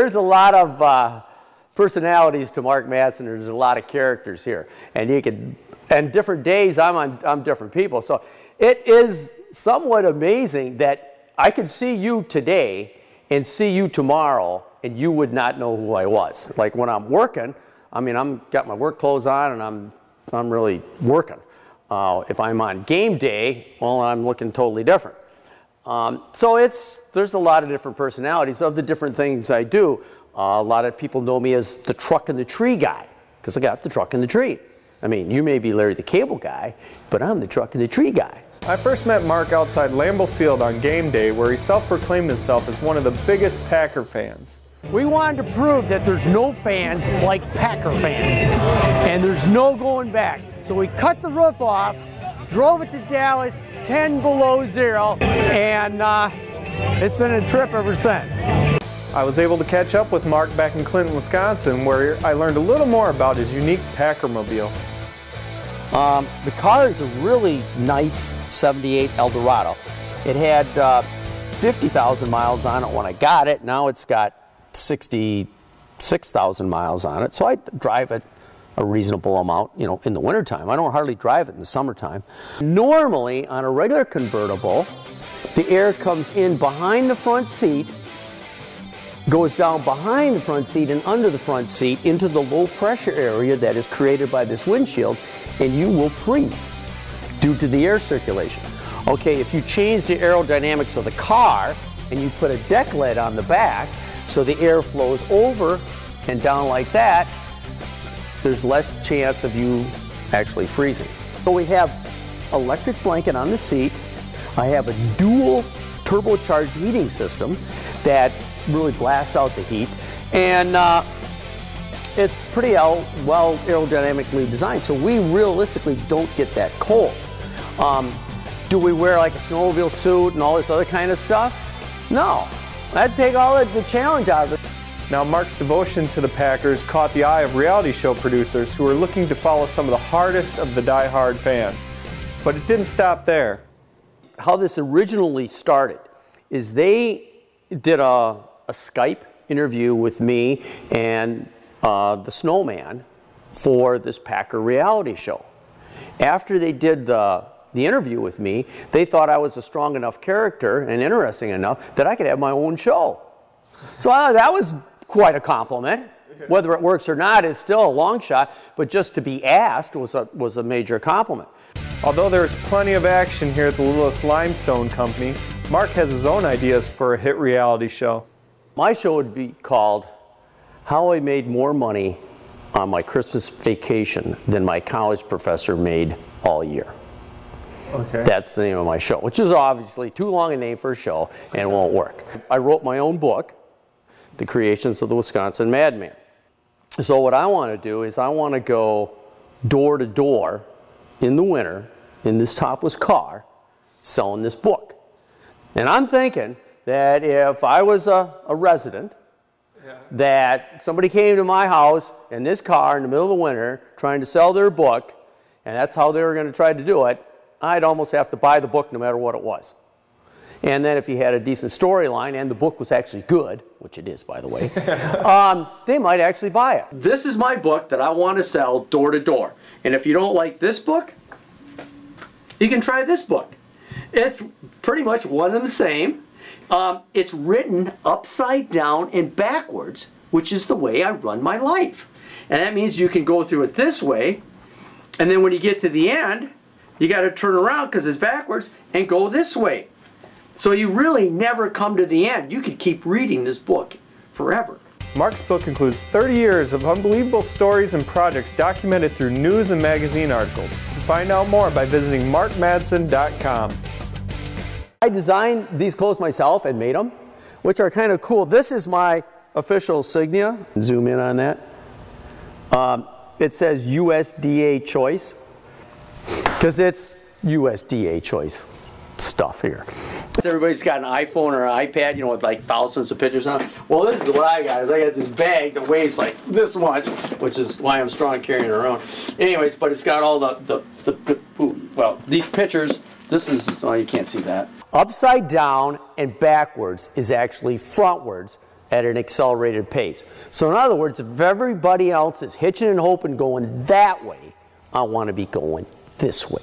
there's a lot of personalities to Mark Madson. There's a lot of characters here, and you can, and different days I'm different people. So it is somewhat amazing that I could see you today and see you tomorrow, and you would not know who I was. Like when I'm working, I mean, I'm got my work clothes on, and I'm really working. If I'm on game day, well, I'm looking totally different. So there's a lot of different personalities of the different things I do. A lot of people know me as the truck in the tree guy, because I got the truck in the tree. I mean, you may be Larry the Cable Guy, but I'm the truck in the tree guy. I first met Mark outside Lambeau Field on game day, where he self-proclaimed himself as one of the biggest Packer fans. We wanted to prove that there's no fans like Packer fans, and there's no going back. So we cut the roof off, drove it to Dallas, 10 below zero, and it's been a trip ever since. I was able to catch up with Mark back in Clinton, Wisconsin, where I learned a little more about his unique Packermobile. The car is a really nice 78 Eldorado. It had 50,000 miles on it when I got it. Now it's got 66,000 miles on it. So I drive it a reasonable amount, you know, in the wintertime. I don't hardly drive it in the summertime. Normally, on a regular convertible, the air comes in behind the front seat, goes down behind the front seat and under the front seat into the low pressure area that is created by this windshield, and you will freeze due to the air circulation. Okay, if you change the aerodynamics of the car and you put a deck lid on the back so the air flows over and down like that, there's less chance of you actually freezing. So we have electric blanket on the seat. I have a dual turbocharged heating system that really blasts out the heat, and it's pretty well aerodynamically designed, so we realistically don't get that cold. Do we wear like a snowmobile suit and all this other kind of stuff? No, that'd take all the challenge out of it. Now, Mark's devotion to the Packers caught the eye of reality show producers who were looking to follow some of the hardest of the die-hard fans. But it didn't stop there. How this originally started is they did a Skype interview with me and the Snowman for this Packer reality show. After they did the interview with me, they thought I was a strong enough character and interesting enough that I could have my own show. So that was quite a compliment. Whether it works or not is still a long shot, but just to be asked was a major compliment. Although there's plenty of action here at the Lewis Limestone Company, Mark has his own ideas for a hit reality show. My show would be called How I Made More Money on My Christmas Vacation Than My College Professor Made All Year. Okay. That's the name of my show, which is obviously too long a name for a show and won't work. I wrote my own book, The Creations of the Wisconsin Madman. So what I want to do is I want to go door to door in the winter in this topless car selling this book. And I'm thinking that if I was a resident, that somebody came to my house in this car in the middle of the winter trying to sell their book, and that's how they were going to try to do it, I'd almost have to buy the book no matter what it was. And then if you had a decent storyline and the book was actually good, which it is, by the way, they might actually buy it. This is my book that I want to sell door to door. And if you don't like this book, you can try this book. It's pretty much one and the same. It's written upside down and backwards, which is the way I run my life. And that means you can go through it this way, and then when you get to the end, you got to turn around because it's backwards and go this way. So you really never come to the end. You could keep reading this book forever. Mark's book includes 30 years of unbelievable stories and projects documented through news and magazine articles. You can find out more by visiting markmadson.com. I designed these clothes myself and made them, which are kind of cool. This is my official insignia. Zoom in on that. It says USDA choice, because it's USDA choice stuff here. Everybody's got an iPhone or an iPad, you know, with like thousands of pictures on it. Well, this is what I got. Is I got this bag that weighs like this much, which is why I'm strong carrying it around. Anyways, but it's got all well, these pictures. This is, oh, you can't see that. Upside down and backwards is actually frontwards at an accelerated pace. So in other words, if everybody else is hitching and hoping going that way, I want to be going this way.